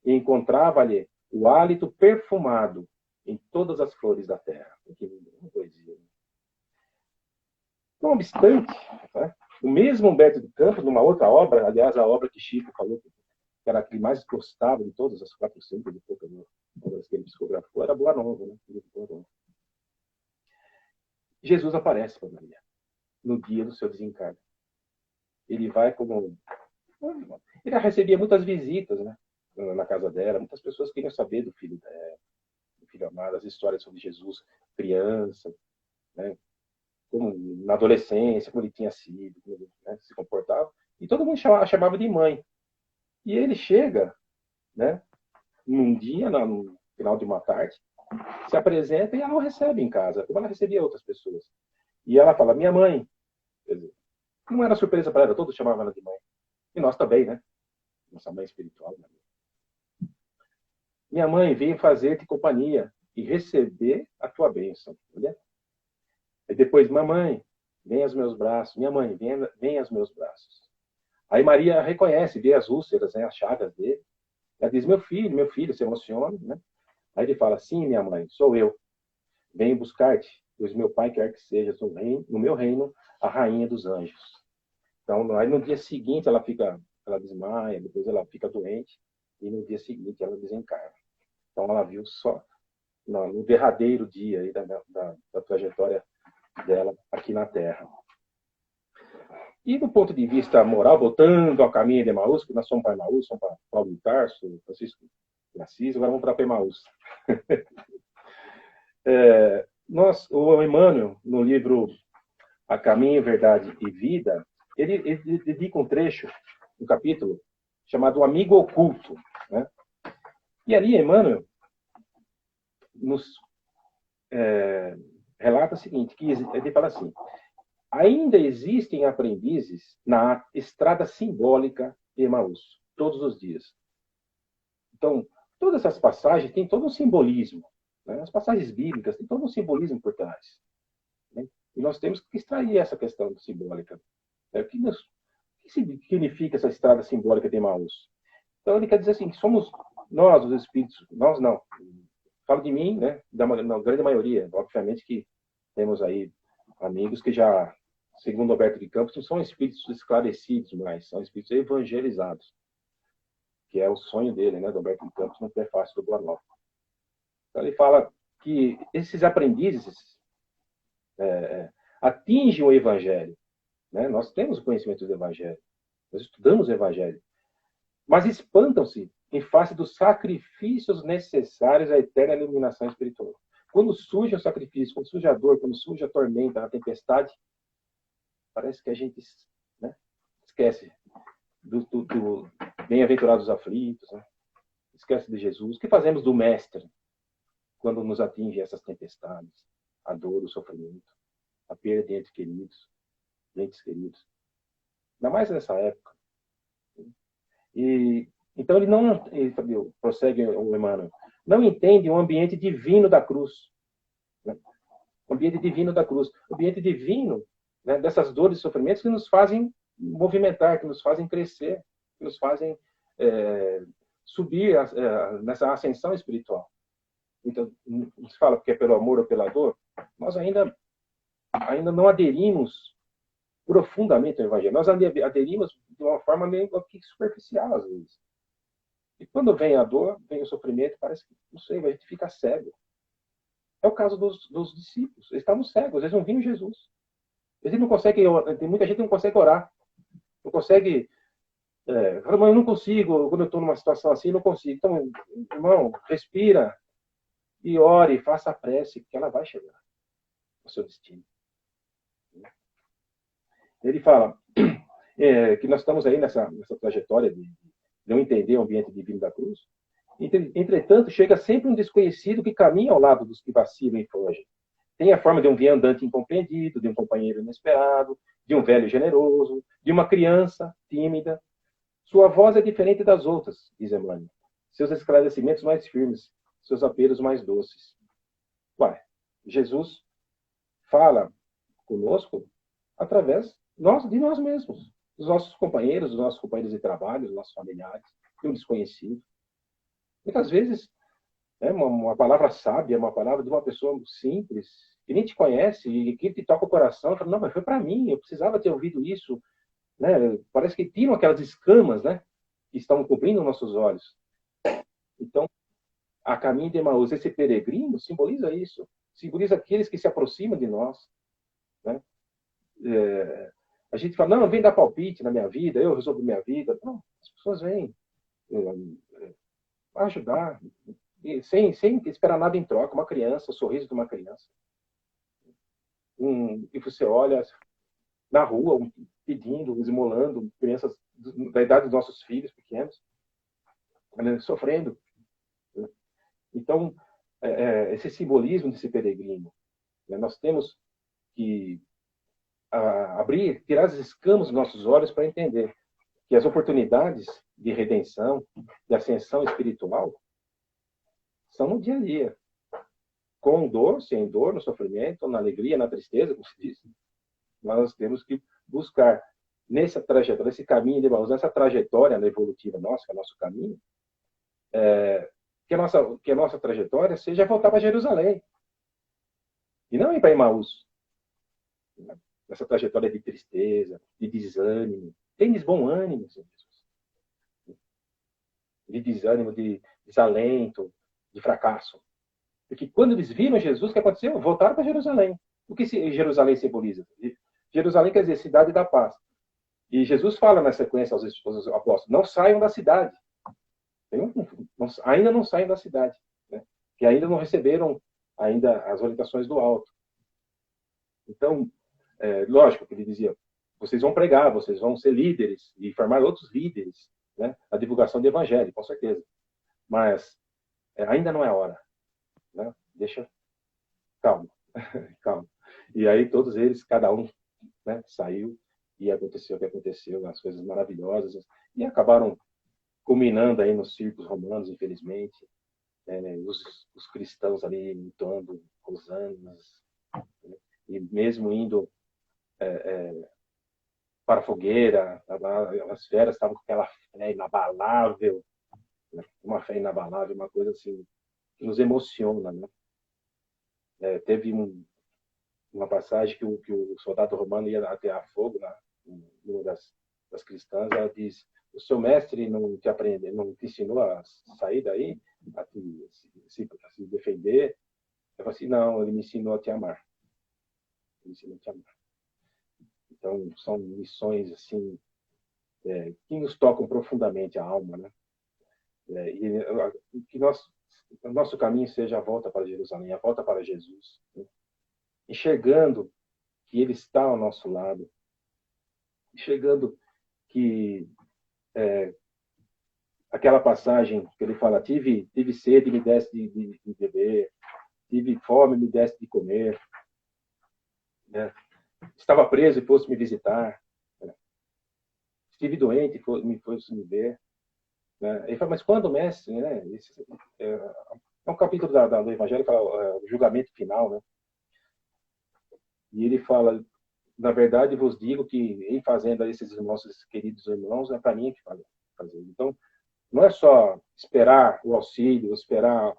E encontrava-lhe o hálito perfumado em todas as flores da terra. Que poesia. Não obstante, né, o mesmo Humberto de Campos, numa outra obra, aliás, a obra que Chico falou que era a que mais gostava de todas as 400 e poucas obras que ele psicografou, era Boa Nova, né? Jesus aparece para Maria no dia do seu desencarne. Ele vai como... Ele recebia muitas visitas, né? na casa dela. Muitas pessoas queriam saber do filho dela, do filho amado, as histórias sobre Jesus, criança, né? Como na adolescência, como ele tinha sido, como ele, né, se comportava. E todo mundo chamava de mãe. E ele chega, né, num dia, no final de uma tarde, se apresenta e ela o recebe em casa, como ela recebia outras pessoas. E ela fala, minha mãe. Quer dizer, não era surpresa para ela, todos chamavam ela de mãe. E nós também, né? Nossa mãe espiritual. Né? Minha mãe veio fazer-te companhia e receber a tua bênção. Olha. E depois, mamãe, vem aos meus braços. Minha mãe, vem aos meus braços. Aí Maria reconhece, vê as úlceras, né, as chagas dele. Ela diz, meu filho, se emociona. Né? Aí ele fala, sim, minha mãe, sou eu. Venho buscar-te, pois meu pai quer que sejas no meu reino a rainha dos anjos. Então, aí no dia seguinte ela desmaia, depois ela fica doente, e no dia seguinte ela desencarna. Então ela viu só no derradeiro dia aí da trajetória dela aqui na Terra. E do ponto de vista moral, voltando ao caminho de Emaús, que nós somos para Emaús, somos para Paulo de Tarso, Francisco de Assis, agora vamos para Emaús. O Emmanuel, no livro A Caminho, Verdade e Vida, ele dedica um trecho, um capítulo, chamado O Amigo Oculto. Né? E ali Emmanuel nos relata o seguinte, que ele fala assim, ainda existem aprendizes na estrada simbólica de Emaús, todos os dias. Então, todas essas passagens têm todo um simbolismo. Né? As passagens bíblicas têm todo um simbolismo por trás. Né? E nós temos que extrair essa questão simbólica. O que significa essa estrada simbólica de Emaús? Então, ele quer dizer assim, que somos nós, os espíritos, nós não. Falo de mim, né? Na grande maioria. Obviamente que temos aí amigos que já, segundo Alberto de Campos, não são espíritos esclarecidos, mas são espíritos evangelizados, que é o sonho dele, né, do Alberto de Campos, no prefácio do Boa Nova. Então, ele fala que esses aprendizes atingem o Evangelho. Né? Nós temos o conhecimento do Evangelho, nós estudamos o Evangelho, mas espantam-se em face dos sacrifícios necessários à eterna iluminação espiritual. Quando surge o sacrifício, quando surge a dor, quando surge a tormenta, a tempestade, parece que a gente, né, esquece do bem-aventurados aflitos, né? Esquece de Jesus. O que fazemos do Mestre quando nos atinge essas tempestades, a dor, o sofrimento, a perda de entes queridos? Ainda mais nessa época. E então ele prossegue o Emmanuel, não entende o ambiente divino da cruz. Né? O ambiente divino da cruz. O ambiente divino, né, dessas dores e sofrimentos que nos fazem movimentar, que nos fazem crescer, que nos fazem subir nessa ascensão espiritual. Então, se fala que é pelo amor ou pela dor, nós ainda não aderimos profundamente ao Evangelho. Nós aderimos de uma forma meio superficial, às vezes. E quando vem a dor, vem o sofrimento, parece que, não sei, a gente fica cego. É o caso dos discípulos. Eles estavam cegos, eles não viam Jesus. Eles não conseguem, tem muita gente que não consegue orar. Não consegue. Fala, mas eu não consigo, quando eu estou numa situação assim, não consigo. Então, irmão, respira e ore, faça a prece, que ela vai chegar ao seu destino. Ele fala que nós estamos aí nessa trajetória de não entender o ambiente divino da cruz. Entretanto, chega sempre um desconhecido que caminha ao lado dos que vacilam e fogem. Tem a forma de um viandante incompreendido, de um companheiro inesperado, de um velho generoso, de uma criança tímida. Sua voz é diferente das outras, diz Emmanuel. Seus esclarecimentos mais firmes, seus apelos mais doces. Ué, Jesus fala conosco através de nós mesmos, dos nossos companheiros de trabalho, dos nossos familiares, de um desconhecido. Muitas vezes, uma palavra sábia, uma palavra de uma pessoa simples, que nem te conhece e que te toca o coração, fala, não, mas foi para mim, eu precisava ter ouvido isso. Né? Parece que tiram aquelas escamas, né, que estão cobrindo nossos olhos. Então, a caminho de Emaús, esse peregrino simboliza isso, simboliza aqueles que se aproximam de nós. Né? A gente fala, não, vem dar palpite na minha vida, eu resolvo minha vida. Não, as pessoas vêm ajudar, e sem esperar nada em troca, uma criança, o sorriso de uma criança. E você olha na rua, pedindo, esmolando, crianças da idade dos nossos filhos pequenos, né, sofrendo. Então, esse simbolismo desse peregrino, né, nós temos que tirar as escamas dos nossos olhos para entender que as oportunidades de redenção, de ascensão espiritual, são no dia a dia. Com dor, sem dor, no sofrimento, na alegria, na tristeza, como se diz. Nós temos que buscar nessa trajetória, nesse caminho de Emaús, nessa trajetória evolutiva nossa, que é o nosso caminho, que a nossa trajetória seja voltar para Jerusalém. E não ir para Emaús. Nessa trajetória de tristeza, de desânimo. Tem bom ânimo, Senhor Jesus. De desânimo, de desalento, de fracasso. Porque quando eles viram Jesus, o que aconteceu? Voltaram para Jerusalém. O que Jerusalém simboliza? Jerusalém quer dizer cidade da paz. E Jesus fala na sequência aos apóstolos, não saiam da cidade. Ainda não saiam da cidade. Né? Que ainda não receberam ainda as orientações do alto. Então, lógico que ele dizia, vocês vão pregar, vocês vão ser líderes e formar outros líderes, né? A divulgação do evangelho, com certeza. Mas ainda não é a hora. Né? Deixa, calma, calma. E aí todos eles, cada um, né, saiu e aconteceu o que aconteceu, as coisas maravilhosas, e acabaram culminando aí nos circos romanos, infelizmente, os cristãos ali lutando, hosanas, né? E mesmo indo para a fogueira, as feras estavam com aquela fé inabalável, né? Uma fé inabalável, uma coisa assim que nos emociona, né? Teve uma passagem que o soldado romano ia atear fogo, né? Uma das cristãs, ela diz: o seu mestre não te ensinou a sair daí, a se defender? Eu falei assim: não, ele me ensinou a te amar. Ele me ensinou a te amar. Então, são lições assim que nos tocam profundamente a alma, né? E que o nosso caminho seja a volta para Jerusalém, a volta para Jesus, né? Enxergando que Ele está ao nosso lado, enxergando que aquela passagem que ele fala, tive sede, me deste de beber, tive fome, me deste de comer, né? Estava preso e fosse me visitar, né? Estive doente e me fosse me ver, né? Ele fala, mas quando, mestre? Né? Esse, um capítulo do Evangelho que fala o julgamento final, né? E ele fala, na verdade vos digo que em fazendo a esses nossos queridos irmãos, é para mim que fazer. Então, não é só esperar o auxílio, esperar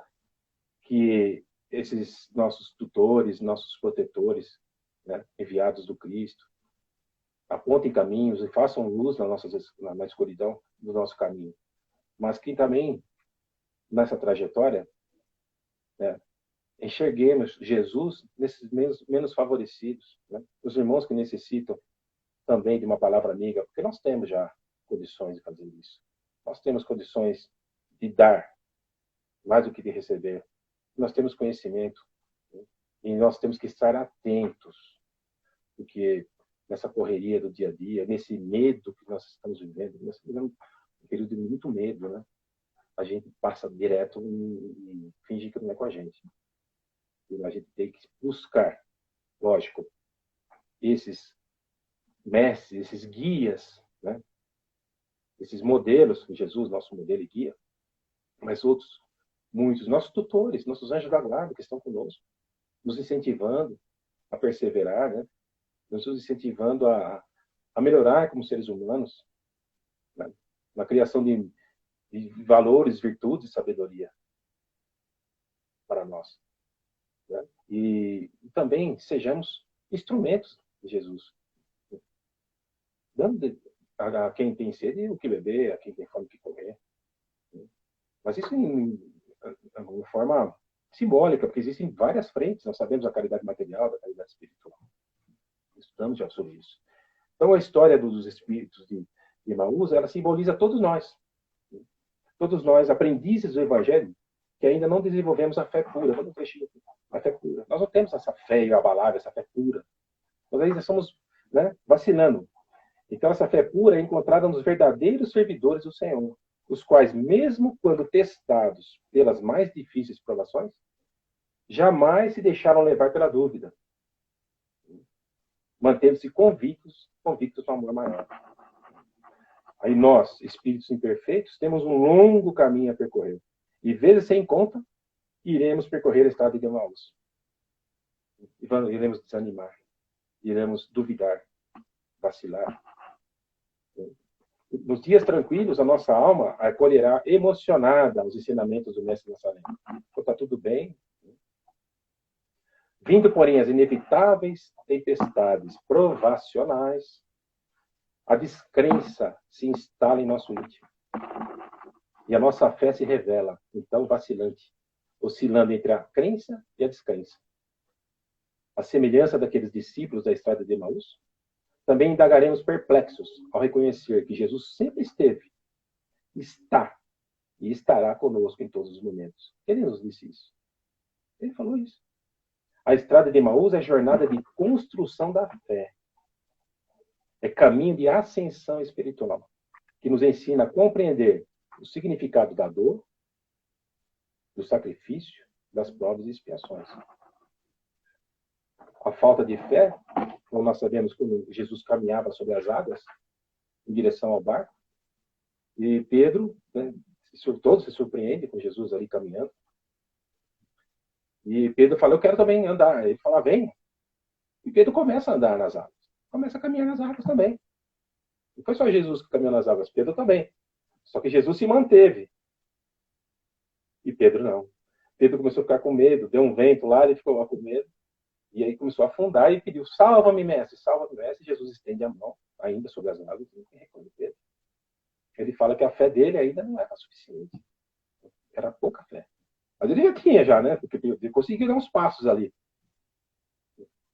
que esses nossos tutores, nossos protetores, né, enviados do Cristo, apontem caminhos e façam luz na escuridão do nosso caminho. Mas que também, nessa trajetória, né, enxerguemos Jesus nesses menos favorecidos, né? Os irmãos que necessitam também de uma palavra amiga, porque nós temos já condições de fazer isso. Nós temos condições de dar mais do que de receber. Nós temos conhecimento, né? E nós temos que estar atentos, porque nessa correria do dia a dia, nesse medo que nós estamos vivendo, nós estamos vivendo um período de muito medo, né? A gente passa direto e finge que não é com a gente. E a gente tem que buscar, lógico, esses mestres, esses guias, né? Esses modelos, Jesus, nosso modelo e guia, mas outros, muitos, nossos tutores, nossos anjos da guarda que estão conosco, nos incentivando a perseverar, né? Nos incentivando a melhorar como seres humanos, né? Na criação de valores, virtudes e sabedoria para nós, né? E também sejamos instrumentos de Jesus, dando a quem tem sede o que beber, a quem tem fome o que comer. Mas isso em uma forma simbólica, porque existem várias frentes. Nós sabemos a caridade material, da caridade espiritual. Estudamos já sobre isso. Então, a história dos espíritos de Emaús, ela simboliza todos nós. todos nós, aprendizes do Evangelho, que ainda não desenvolvemos a fé pura. Vamos ver a fé pura. Nós não temos essa fé inabalável, essa fé pura. Nós ainda estamos, né, vacilando. Então, essa fé pura é encontrada nos verdadeiros servidores do Senhor, os quais, mesmo quando testados pelas mais difíceis provações, jamais se deixaram levar pela dúvida, mantendo-se convictos do amor maior. Aí nós, espíritos imperfeitos, temos um longo caminho a percorrer. E, vezes sem conta, iremos percorrer a estrada de Emaús. Iremos desanimar, iremos duvidar, vacilar. Nos dias tranquilos, a nossa alma acolherá emocionada os ensinamentos do Mestre Nazareno. Então, está tudo bem. Vindo, porém, as inevitáveis tempestades provacionais, a descrença se instala em nosso íntimo. E a nossa fé se revela, então, vacilante, oscilando entre a crença e a descrença. A semelhança daqueles discípulos da estrada de Emaús, também indagaremos perplexos ao reconhecer que Jesus sempre esteve, está e estará conosco em todos os momentos. Ele nos disse isso. Ele falou isso. A estrada de Emaús é jornada de construção da fé. É caminho de ascensão espiritual, que nos ensina a compreender o significado da dor, do sacrifício, das provas e expiações. A falta de fé, como nós sabemos, quando Jesus caminhava sobre as águas, em direção ao barco, e Pedro, né, todos se surpreendem com Jesus ali caminhando, e Pedro fala, eu quero também andar. Ele fala, vem. E Pedro começa a andar nas águas. Começa a caminhar nas águas também. Não foi só Jesus que caminhou nas águas, Pedro também. Só que Jesus se manteve. E Pedro não. Pedro começou a ficar com medo, deu um vento lá, ele ficou lá com medo. E aí começou a afundar e pediu, salva-me, mestre, salva-me, mestre. E Jesus estende a mão, ainda sobre as águas, e recolhe Pedro. Ele fala que a fé dele ainda não era suficiente. Era pouca fé. Mas ele já tinha já, né? Porque ele conseguiu dar uns passos ali.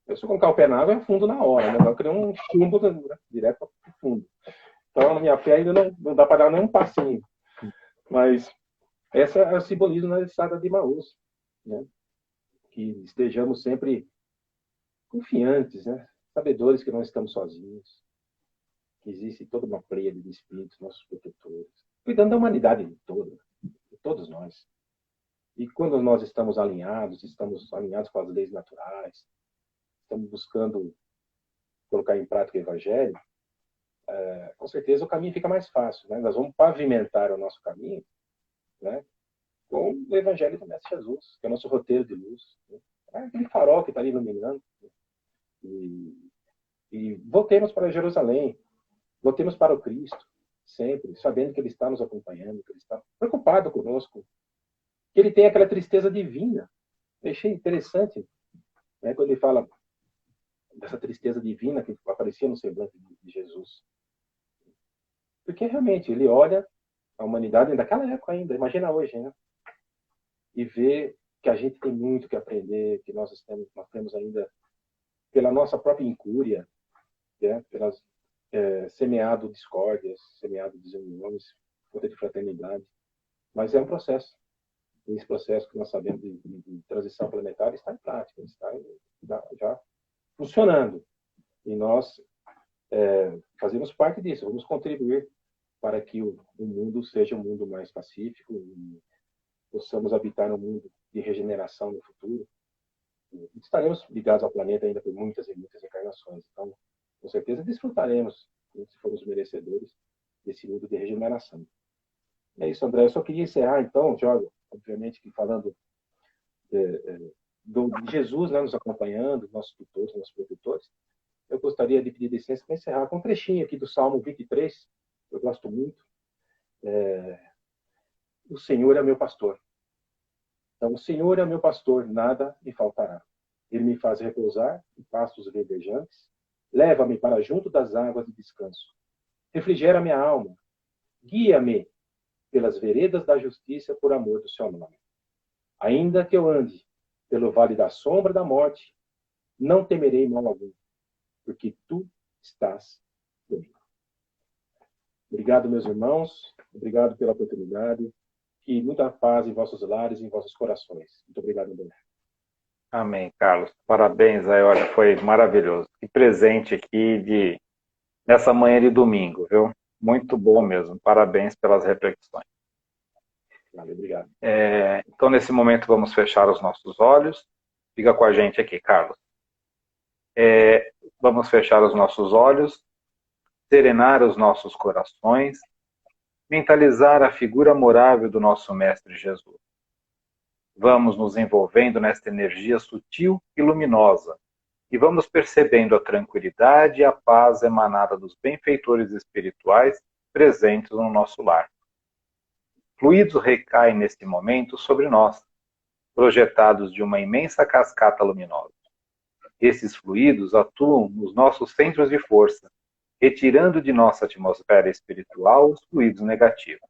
Eu, se eu colocar o pé na água, eu afundo na hora, né? Eu criei um chumbo, né? Direto para o fundo. Então, a minha fé ainda não dá para dar nem um passinho. Mas essa é o simbolismo na estrada de Emaús, né? Que estejamos sempre confiantes, né? Sabedores que não estamos sozinhos, que existe toda uma pleiade de espíritos, nossos protetores, cuidando da humanidade toda, de todos nós. E quando nós estamos alinhados com as leis naturais, estamos buscando colocar em prática o Evangelho, com certeza o caminho fica mais fácil, né? Nós vamos pavimentar o nosso caminho, né, com o Evangelho do Mestre Jesus, que é o nosso roteiro de luz, né? É aquele farol que está ali iluminando. E voltemos para Jerusalém, voltemos para o Cristo, sempre, sabendo que Ele está nos acompanhando, que Ele está preocupado conosco, que Ele tem aquela tristeza divina. Eu achei interessante, né, quando Ele fala dessa tristeza divina que aparecia no semblante de Jesus. Porque realmente Ele olha a humanidade daquela época ainda, imagina hoje, né? E vê que a gente tem muito que aprender, que nós temos ainda, pela nossa própria incúria, né? Semeado discórdias, semeado desuniões, falta de fraternidade. Mas é um processo. E esse processo que nós sabemos de transição planetária está em prática, está já funcionando. E nós fazemos parte disso, vamos contribuir para que o mundo seja um mundo mais pacífico e possamos habitar um mundo de regeneração no futuro. E estaremos ligados ao planeta ainda por muitas e muitas encarnações. Então, com certeza, desfrutaremos, se formos merecedores, desse mundo de regeneração. É isso, André. Eu só queria encerrar, então, Jorge, obviamente, que falando de Jesus, né, nos acompanhando, nossos tutores, nossos protetores, eu gostaria de pedir licença para encerrar com um trechinho aqui do Salmo 23, eu gosto muito. O Senhor é meu pastor. Então, o Senhor é meu pastor, nada me faltará. Ele me faz repousar em pastos verdejantes, leva-me para junto das águas de descanso. Refrigera minha alma, guia-me pelas veredas da justiça por amor do seu nome. Ainda que eu ande pelo vale da sombra da morte, não temerei mal algum, porque tu estás comigo. Obrigado, meus irmãos. Obrigado pela oportunidade. E muita paz em vossos lares e em vossos corações. Muito obrigado, André. Amém, Carlos. Parabéns aí, olha, foi maravilhoso. Que presente aqui nessa manhã de domingo, viu? Muito bom mesmo. Parabéns pelas reflexões. Valeu, obrigado. Então, nesse momento, vamos fechar os nossos olhos. Fica com a gente aqui, Carlos. Vamos fechar os nossos olhos, serenar os nossos corações, mentalizar a figura amorável do nosso Mestre Jesus. Vamos nos envolvendo nesta energia sutil e luminosa e vamos percebendo a tranquilidade e a paz emanada dos benfeitores espirituais presentes no nosso lar. Fluidos recaem neste momento sobre nós, projetados de uma imensa cascata luminosa. Esses fluidos atuam nos nossos centros de força, retirando de nossa atmosfera espiritual os fluidos negativos.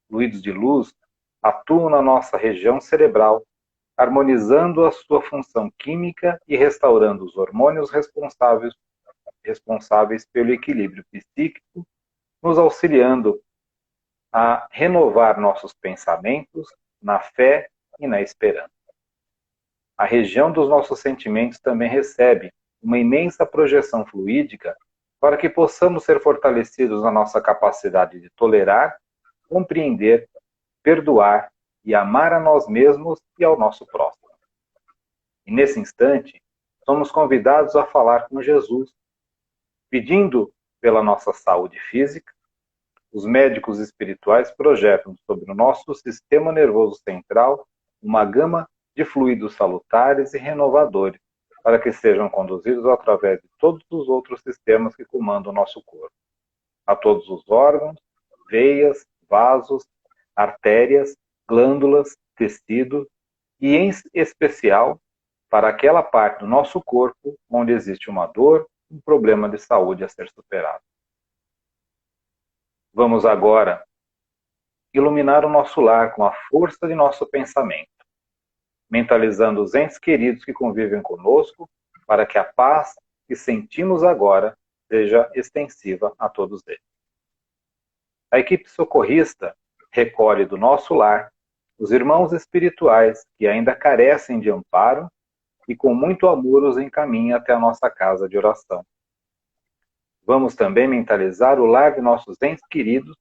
Fluidos de luz atuam na nossa região cerebral, harmonizando a sua função química e restaurando os hormônios responsáveis pelo equilíbrio psíquico, nos auxiliando a renovar nossos pensamentos na fé e na esperança. A região dos nossos sentimentos também recebe uma imensa projeção fluídica para que possamos ser fortalecidos na nossa capacidade de tolerar, compreender, perdoar e amar a nós mesmos e ao nosso próximo. E nesse instante, somos convidados a falar com Jesus, pedindo pela nossa saúde física. Os médicos espirituais projetam sobre o nosso sistema nervoso central uma gama de fluidos salutares e renovadores, para que sejam conduzidos através de todos os outros sistemas que comandam o nosso corpo, a todos os órgãos, veias, vasos, artérias, glândulas, tecido e, em especial, para aquela parte do nosso corpo onde existe uma dor, um problema de saúde a ser superado. Vamos agora iluminar o nosso lar com a força de nosso pensamento, mentalizando os entes queridos que convivem conosco, para que a paz que sentimos agora seja extensiva a todos eles. A equipe socorrista recolhe do nosso lar os irmãos espirituais que ainda carecem de amparo e com muito amor os encaminha até a nossa casa de oração. Vamos também mentalizar o lar de nossos entes queridos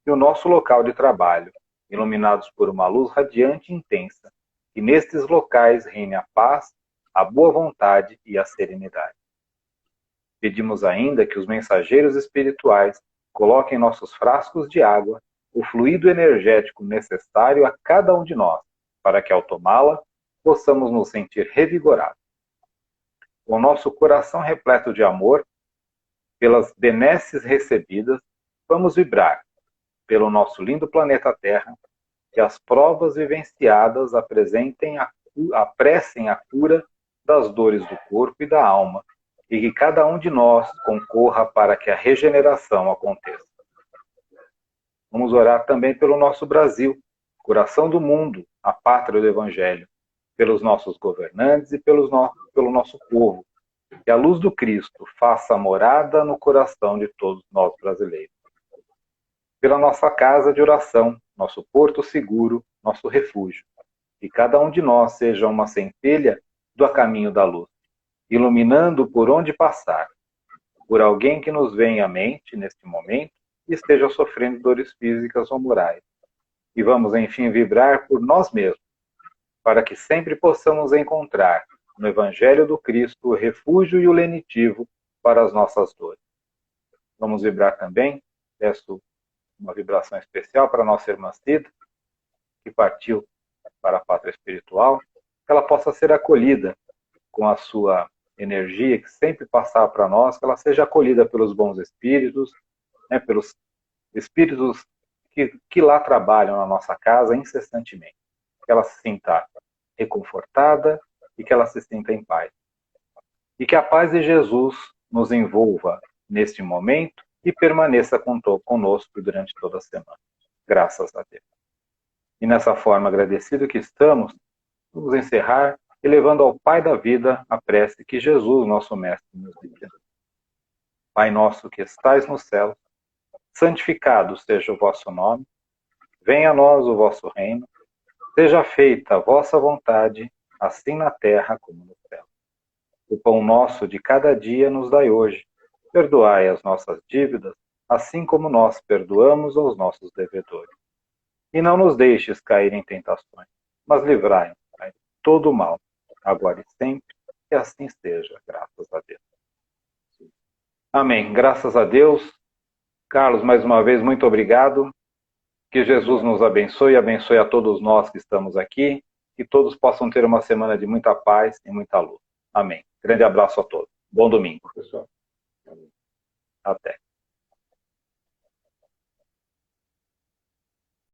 e o nosso local de trabalho, iluminados por uma luz radiante e intensa, que nestes locais reine a paz, a boa vontade e a serenidade. Pedimos ainda que os mensageiros espirituais coloquem em nossos frascos de água o fluido energético necessário a cada um de nós, para que ao tomá-la possamos nos sentir revigorados. Com o nosso coração repleto de amor, pelas benesses recebidas, vamos vibrar pelo nosso lindo planeta Terra, que as provas vivenciadas apressem a cura das dores do corpo e da alma, e que cada um de nós concorra para que a regeneração aconteça. Vamos orar também pelo nosso Brasil, coração do mundo, a pátria do Evangelho, pelos nossos governantes e pelo nosso povo. Que a luz do Cristo faça morada no coração de todos nós brasileiros. Pela nossa casa de oração, nosso porto seguro, nosso refúgio. Que cada um de nós seja uma centelha do caminho da luz, iluminando por onde passar, por alguém que nos venha à mente neste momento e esteja sofrendo dores físicas ou morais. E vamos, enfim, vibrar por nós mesmos, para que sempre possamos encontrar no Evangelho do Cristo o refúgio e o lenitivo para as nossas dores. Vamos vibrar também, peço uma vibração especial para a nossa irmã Cida, que partiu para a pátria espiritual, que ela possa ser acolhida com a sua energia, que sempre passar para nós, que ela seja acolhida pelos bons espíritos, pelos espíritos que lá trabalham na nossa casa incessantemente. Que ela se sinta reconfortada e que ela se sinta em paz. E que a paz de Jesus nos envolva neste momento e permaneça conosco durante toda a semana. Graças a Deus. E nessa forma, agradecido que estamos, vamos encerrar elevando ao Pai da vida a prece que Jesus, nosso Mestre, nos diz. Pai nosso que estais no céu, santificado seja o vosso nome, venha a nós o vosso reino, seja feita a vossa vontade, assim na terra como no céu. O pão nosso de cada dia nos dai hoje. Perdoai as nossas dívidas, assim como nós perdoamos aos nossos devedores. E não nos deixes cair em tentações, mas livrai-nos de todo o mal, agora e sempre, que assim seja, graças a Deus. Amém. Graças a Deus. Carlos, mais uma vez, muito obrigado. Que Jesus nos abençoe e abençoe a todos nós que estamos aqui. Que todos possam ter uma semana de muita paz e muita luz. Amém. Grande abraço a todos. Bom domingo. Pessoal. Até.